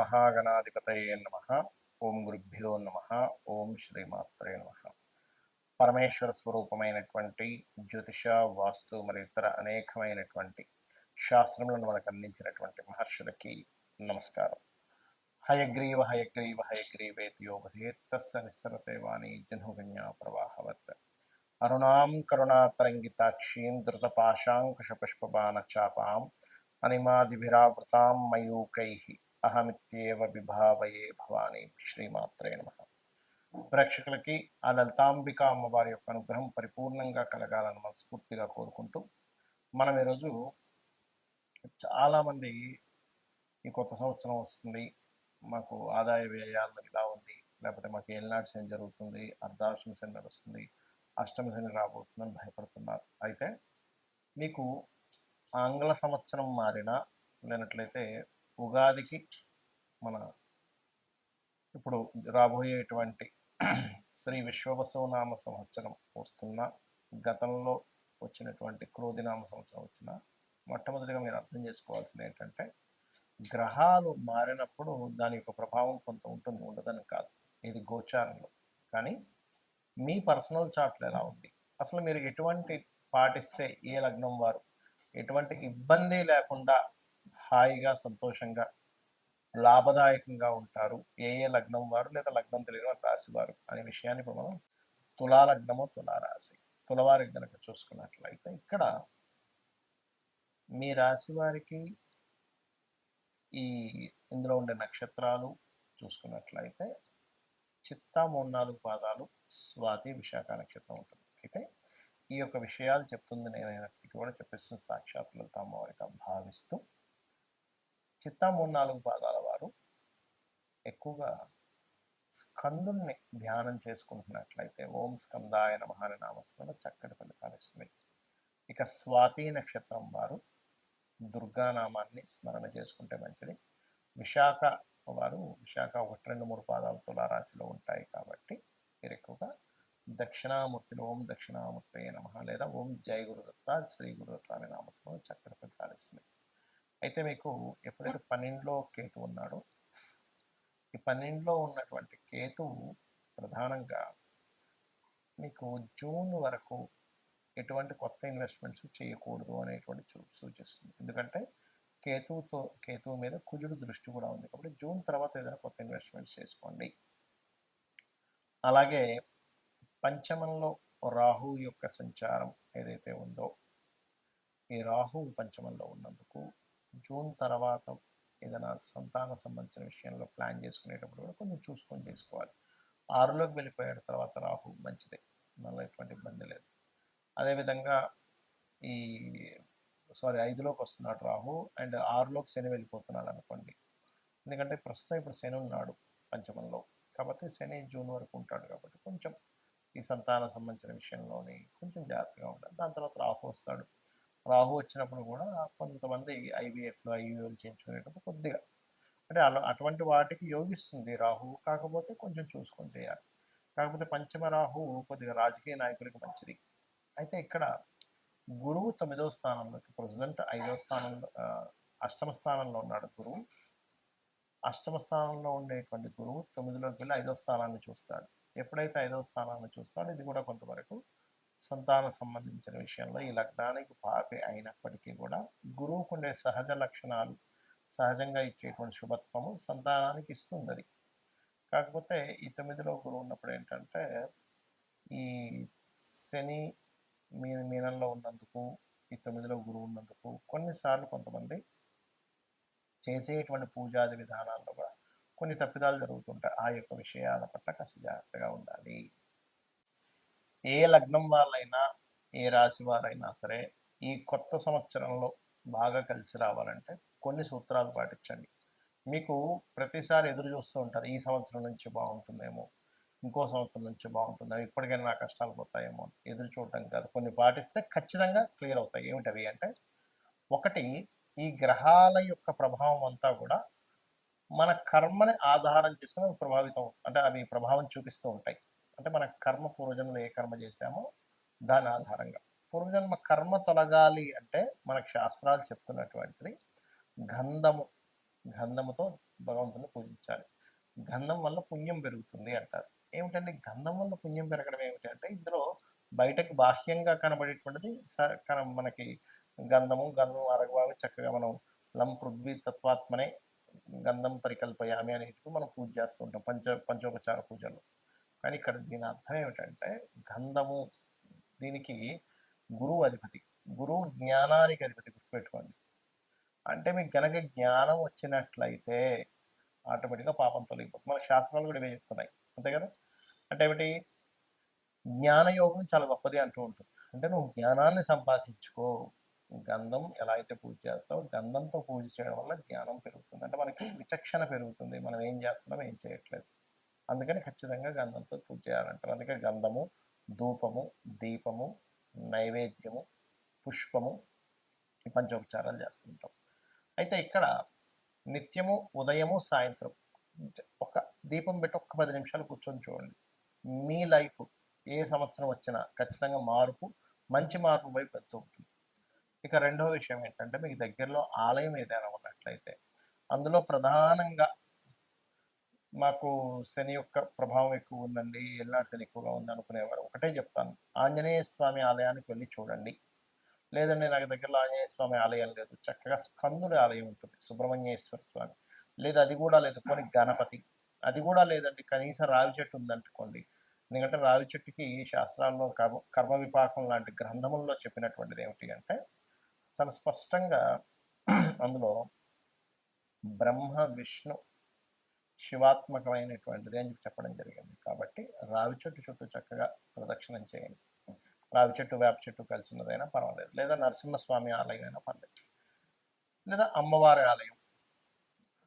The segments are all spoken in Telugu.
మహాగణాధిపతయే నమః. ఓం గురుభ్యో నమః. ఓం శ్రీమాత్రే నమః. పరమేశ్వర స్వరూపమైనటువంటి జ్యోతిష, వాస్తు మరియు ఇతర అనేకమైనటువంటి శాస్త్రములను మనకు అందించినటువంటి మహర్షులకి నమస్కారం. హయగ్రీవ హయగ్రీవ హయగ్రీవేతి యోగసేత్తస్స నిస్సరతే వాణి జహ్నుగన్యా ప్రవాహవత్. అరుణాం కరుణాతరంగితాక్షీం ధృతపాశాంకుశపుష్పబాణచాపాం అనిమాదిభిరావృతాం మయూకైః అహమిత్యేవ విభావయే భవాని. శ్రీమాత్రే నమః. ప్రేక్షకులకి ఆ లలితాంబిక అమ్మవారి యొక్క అనుగ్రహం పరిపూర్ణంగా కలగాలని మనస్ఫూర్తిగా కోరుకుంటూ, మనం ఈరోజు చాలామంది ఈ కొత్త సంవత్సరం వస్తుంది, మాకు ఆదాయ వ్యయాలు ఇలా ఉంది, లేకపోతే మాకు ఏలినాటి శని జరుగుతుంది, అర్ధాష్టమ శని నడుస్తుంది, అష్టమ శని రాబోతుందని భయపడుతున్నారు. అయితే మీకు ఆంగ్ల సంవత్సరం మారినా లేనట్లయితే ఉగాదికి మన ఇప్పుడు రాబోయేటువంటి శ్రీ విశ్వవసునామ సంవత్సరం వస్తున్న, గతంలో వచ్చినటువంటి క్రోధినామ సంవత్సరం వచ్చిన, మొట్టమొదటిగా మీరు అర్థం చేసుకోవాల్సింది ఏంటంటే, గ్రహాలు మారినప్పుడు దాని యొక్క ప్రభావం కొంత ఉంటుంది, ఉండదని కాదు. ఇది గోచారంలో. కానీ మీ పర్సనల్ చార్ట్లో ఎలా ఉంది, అసలు మీరు ఎటువంటి పాటిస్తే ఏ లగ్నం వారు ఎటువంటి ఇబ్బంది లేకుండా హాయిగా సంతోషంగా లాభదాయకంగా ఉంటారు, ఏ ఏ లగ్నం వారు లేదా లగ్నం తెలియని రాశి వారు అనే విషయాన్ని ఇప్పుడు మనం తులాలగ్నము తులారాశి తులవారికి కనుక చూసుకున్నట్లయితే, ఇక్కడ మీ రాశి వారికి ఈ ఇందులో ఉండే నక్షత్రాలు చూసుకున్నట్లయితే చిత్తా 3-4 పాదాలు, స్వాతి విశాఖ నక్షత్రం ఉంటుంది. అయితే ఈ యొక్క విషయాలు చెప్తుంది నేనైనప్పటికీ కూడా చెప్పేస్తున్న సాక్షాత్ లలిత అమ్మవారిగా భావిస్తూ, చిత్తా 3-4 పాదాల వారు ఎక్కువగా స్కందుని ధ్యానం చేసుకుంటున్నట్లయితే ఓం స్కందాయ నమః అనే నామస్మరణ చక్కటి ఫలితాలు ఇస్తుంది. ఇక స్వాతి నక్షత్రం వారు దుర్గానామాన్ని స్మరణ చేసుకుంటే మంచిది. విశాఖ వారు విశాఖ 1-2-3 పాదాలు తులారాశిలో ఉంటాయి కాబట్టి మీరు ఎక్కువగా దక్షిణామూర్తిలో ఓం దక్షిణామూర్తయే నమః లేదా ఓం జయ గురుదత్త శ్రీ గురుదత్త అనే నామస్మరణ చక్కటి ఫలితాలు ఇస్తుంది. అయితే మీకు ఎప్పుడైతే 12లో కేతు ఉన్నాడో, ఈ 12లో ఉన్నటువంటి కేతువు ప్రధానంగా మీకు జూన్ వరకు ఎటువంటి కొత్త ఇన్వెస్ట్మెంట్స్ చేయకూడదు అనేటువంటి సూచిస్తుంది. ఎందుకంటే కేతువు మీద కుజుడు దృష్టి కూడా ఉంది కాబట్టి జూన్ తర్వాత ఏదైనా కొత్త ఇన్వెస్ట్మెంట్స్ చేసుకోండి. అలాగే పంచమంలో రాహు యొక్క సంచారం ఏదైతే ఉందో, ఈ రాహు పంచమంలో ఉన్నందుకు జూన్ తర్వాత ఏదైనా సంతాన సంబంధించిన విషయంలో ప్లాన్ చేసుకునేటప్పుడు కూడా కొంచెం చూసుకొని చేసుకోవాలి. 6లోకి వెళ్ళిపోయాడు తర్వాత రాహు, మంచిదే, దానిలో ఎటువంటి ఇబ్బంది లేదు. అదేవిధంగా 5లోకి వస్తున్నాడు రాహు అండ్ 6లోకి శని వెళ్ళిపోతున్నాడు అనుకోండి. ఎందుకంటే ప్రస్తుతం ఇప్పుడు శని ఉన్నాడు పంచమంలో, కాబట్టి శని జూన్ వరకు ఉంటాడు కాబట్టి కొంచెం ఈ సంతాన సంబంధించిన విషయంలోని కొంచెం జాగ్రత్తగా ఉండాలి. దాని తర్వాత రాహు వస్తాడు. రాహు వచ్చినప్పుడు కూడా కొంతమంది ఐవీఎఫ్లు ఐవీఎల్ చేయించుకునేటప్పుడు కొద్దిగా అంటే అటువంటి వాటికి యోగిస్తుంది రాహు, కాకపోతే కొంచెం చూసుకొని చేయాలి. కాకపోతే పంచమ రాహు కొద్దిగా రాజకీయ నాయకులకి మంచిది. అయితే ఇక్కడ గురువు 9వ స్థానంలోకి, ప్రజెంట్ 5వ స్థానంలో, అష్టమ స్థానంలో ఉన్నాడు గురువు. అష్టమ స్థానంలో ఉండేటువంటి గురువు 9లోకి వెళ్ళి 5వ స్థానాన్ని చూస్తాడు. ఎప్పుడైతే 5వ స్థానాన్ని చూస్తాడో, ఇది కూడా కొంతవరకు సంతాన సంబంధించిన విషయంలో ఈ లగ్నానికి పాపి అయినప్పటికీ కూడా గురువుకు ఉండే సహజ లక్షణాలు, సహజంగా ఇచ్చేటువంటి శుభత్వము సంతానానికి ఇస్తుంది అది. కాకపోతే ఈ 9లో గురువు ఉన్నప్పుడు ఏంటంటే, ఈ శని మీనంలో ఉన్నందుకు, ఈ 9లో గురువు ఉన్నందుకు కొన్నిసార్లు కొంతమంది చేసేటువంటి పూజాది విధానాల్లో కూడా కొన్ని తప్పిదాలు జరుగుతుంటాయి. ఆ యొక్క విషయాల పట్ల కాస్త జాగ్రత్తగా ఉండాలి. ఏ లగ్నం వాళ్ళైనా, ఏ రాశి వారైనా సరే ఈ కొత్త సంవత్సరంలో బాగా కలిసి రావాలంటే కొన్ని సూత్రాలు పాటించండి. మీకు ప్రతిసారి ఎదురు చూస్తూ ఉంటారు, ఈ సంవత్సరం నుంచి బాగుంటుందేమో, ఇంకో సంవత్సరం నుంచి బాగుంటుందేమో, ఇప్పటికైనా నా కష్టాలు పోతాయేమో ఎదురు చూడటం కాదు, కొన్ని పాటిస్తే ఖచ్చితంగా క్లియర్ అవుతాయి. ఏమిటవి అంటే, ఒకటి, ఈ గ్రహాల యొక్క ప్రభావం అంతా కూడా మన కర్మని ఆధారం చేసుకుని ప్రభావితం, అంటే అవి ప్రభావం చూపిస్తూ ఉంటాయి. అంటే మన కర్మ, పూర్వజన్మలో ఏ కర్మ చేశామో దాని ఆధారంగా పూర్వజన్మ కర్మ తొలగాలి అంటే మనకు శాస్త్రాలు చెప్తున్నటువంటిది గంధము గంధముతో భగవంతుని పూజించాలి. గంధం వల్ల పుణ్యం పెరుగుతుంది అంటారు. ఏమిటంటే గంధం వల్ల పుణ్యం పెరగడం ఏమిటి అంటే ఇందులో బయటకు బాహ్యంగా కనబడేటువంటిది మనకి గంధం అరగవావి చక్కగా మనం లం పృథ్వీ తత్వాత్మనే గంధం పరికల్పయామి అనేటివి మనం పూజ చేస్తూ ఉంటాం పంచోపచార పూజల్లో. కానీ ఇక్కడ దీని అర్థం ఏమిటంటే గంధము దీనికి గురువు అధిపతి, గురువు జ్ఞానానికి అధిపతి, గుర్తుపెట్టుకోండి. అంటే మీకు కనుక జ్ఞానం వచ్చినట్లయితే ఆటోమేటిక్గా పాపం తొలగిపోతుంది. మన శాస్త్రాలు కూడా ఇవే చెప్తున్నాయి, అంతే కదా. అంటే ఏమిటి, జ్ఞానయోగం చాలా గొప్పది అంటూ ఉంటుంది. అంటే నువ్వు జ్ఞానాన్ని సంపాదించుకో. గంధం ఎలా అయితే పూజ చేస్తావో గంధంతో పూజ చేయడం వల్ల జ్ఞానం పెరుగుతుంది. అంటే మనకి విచక్షణ పెరుగుతుంది, మనం ఏం చేస్తున్నాం ఏం చేయట్లేదు. అందుకని ఖచ్చితంగా గంధంతో పూజ చేయాలంటారు. అందుకే గంధము, ధూపము, దీపము, నైవేద్యము, పుష్పము, ఈ పంచోపచారాలు చేస్తుంటాం. అయితే ఇక్కడ నిత్యము ఉదయము సాయంత్రం ఒక దీపం పెట్టి ఒక్క 10 నిమిషాలు కూర్చొని చూడండి. మీ లైఫ్ ఏ సంవత్సరం వచ్చినా ఖచ్చితంగా మంచి మార్పు వైపు వెళ్తూ ఉంటుంది. ఇక రెండవ విషయం ఏంటంటే మీకు దగ్గరలో ఆలయం ఏదైనా ఉన్నట్లయితే అందులో ప్రధానంగా మాకు శని యొక్క ప్రభావం ఎక్కువ ఉందండి, ఏలినాటి శని ఎక్కువగా ఉంది అనుకునేవారు ఒకటే చెప్తాను, ఆంజనేయ స్వామి ఆలయానికి వెళ్ళి చూడండి. లేదండి నాకు దగ్గరలో ఆంజనేయ స్వామి ఆలయం లేదు, చక్కగా స్కందుడి ఆలయం ఉంటుంది, సుబ్రహ్మణ్యేశ్వర స్వామి, లేదా అది కూడా లేదు కొన్ని గణపతి, అది కూడా లేదండి కనీసం రావి చెట్టు ఉందనుకోండి. ఎందుకంటే రావి చెట్టుకి శాస్త్రాల్లో కర్మ విపాకం లాంటి గ్రంథముల్లో చెప్పినటువంటిది ఏమిటి అంటే చాలా స్పష్టంగా అందులో బ్రహ్మ విష్ణు శివాత్మకమైనటువంటిది అని చెప్పడం జరిగింది. కాబట్టి రావి చెట్టు చుట్టూ చక్కగా ప్రదక్షిణం చేయండి. రావి చెట్టు వేప చెట్టు కలిసి ఉన్నదైనా పర్వాలేదు, లేదా నరసింహస్వామి ఆలయం అయినా పర్లేదు, లేదా అమ్మవారి ఆలయం.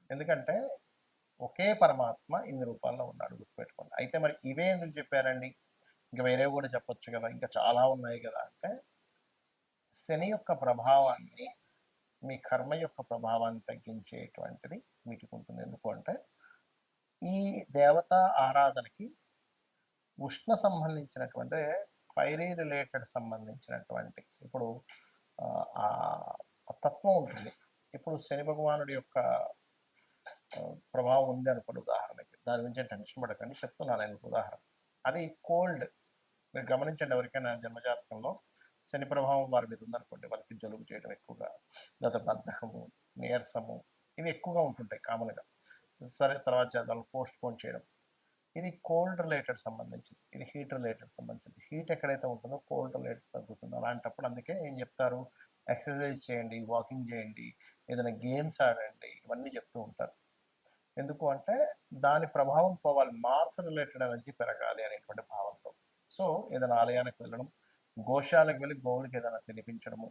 ఎందుకంటే ఒకే పరమాత్మ ఇన్ని రూపాల్లో ఉన్నాడు, గుర్తుపెట్టుకోండి. అయితే మరి ఇవే ఎందుకు చెప్పారండి, ఇంకా వేరే కూడా చెప్పొచ్చు కదా, ఇంకా చాలా ఉన్నాయి కదా అంటే శని యొక్క ప్రభావాన్ని, మీ కర్మ యొక్క ప్రభావాన్ని తగ్గించేటువంటిది వీటికి ఉంటుంది. ఎందుకు అంటే ఈ దేవతా ఆరాధనకి ఉష్ణ సంబంధించినటువంటి ఫైరీ రిలేటెడ్ సంబంధించినటువంటి ఇప్పుడు ఆ తత్వం ఉంటుంది. ఇప్పుడు శని భగవానుడి యొక్క ప్రభావం ఉంది అనుకోండి ఉదాహరణకి, దాని గురించి టెన్షన్ పడకండి, చెప్తున్నాను నేను ఉదాహరణ. అది కోల్డ్, మీరు గమనించండి, ఎవరికైనా జన్మజాతకంలో శని ప్రభావం వారి మీద ఉందనుకోండి, వాళ్ళకి జలుబు చేయడం ఎక్కువగా, లేదా బద్ధకము, నీరసము ఇవి ఎక్కువగా ఉంటుంటాయి కామన్గా. సరే తర్వాత చేద్దాం, పోస్ట్ పోన్ చేయడం, ఇది కోల్డ్ రిలేటెడ్ సంబంధించింది, ఇది హీట్ రిలేటెడ్ సంబంధించింది. హీట్ ఎక్కడైతే ఉంటుందో కోల్డ్ రిలేటెడ్ తగ్గుతుంది. అలాంటప్పుడు అందుకే ఏం చెప్తారు, ఎక్సర్సైజ్ చేయండి, వాకింగ్ చేయండి, ఏదైనా గేమ్స్ ఆడండి, ఇవన్నీ చెప్తూ ఉంటారు. ఎందుకు అంటే దాని ప్రభావం పోవాలి, మార్స్ రిలేటెడ్ ఎనర్జీ పెరగాలి అనేటువంటి భావంతో. సో ఏదైనా ఆలయానికి వెళ్ళడం, గోశాలకు వెళ్ళి గోవులకి ఏదైనా తినిపించడము,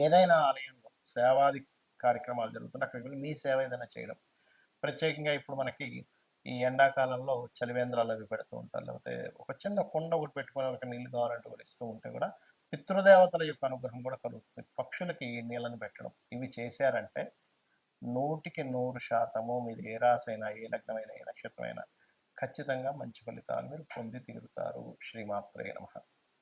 ఏదైనా ఆలయంలో సేవాది కార్యక్రమాలు జరుగుతుంటే అక్కడికి వెళ్ళి మీ సేవ ఏదైనా చేయడం. ప్రత్యేకంగా ఇప్పుడు మనకి ఈ ఎండాకాలంలో చలివేంద్రాలు అవి పెడుతూ ఉంటారు, లేకపోతే ఒక చిన్న కుండ ఒకటి పెట్టుకొని ఒక నీళ్ళు కావాలంటే కూడా ఇస్తూ ఉంటే కూడా పితృదేవతల యొక్క అనుగ్రహం కూడా కలుగుతుంది. పక్షులకి నీళ్ళని పెట్టడం, ఇవి చేశారంటే 100% మీది ఏ రాసైనా, ఏ లగ్నమైనా, ఏ నక్షత్రమైనా ఖచ్చితంగా మంచి ఫలితాలు మీరు పొంది తీరుతారు. శ్రీమాత్రే నమః.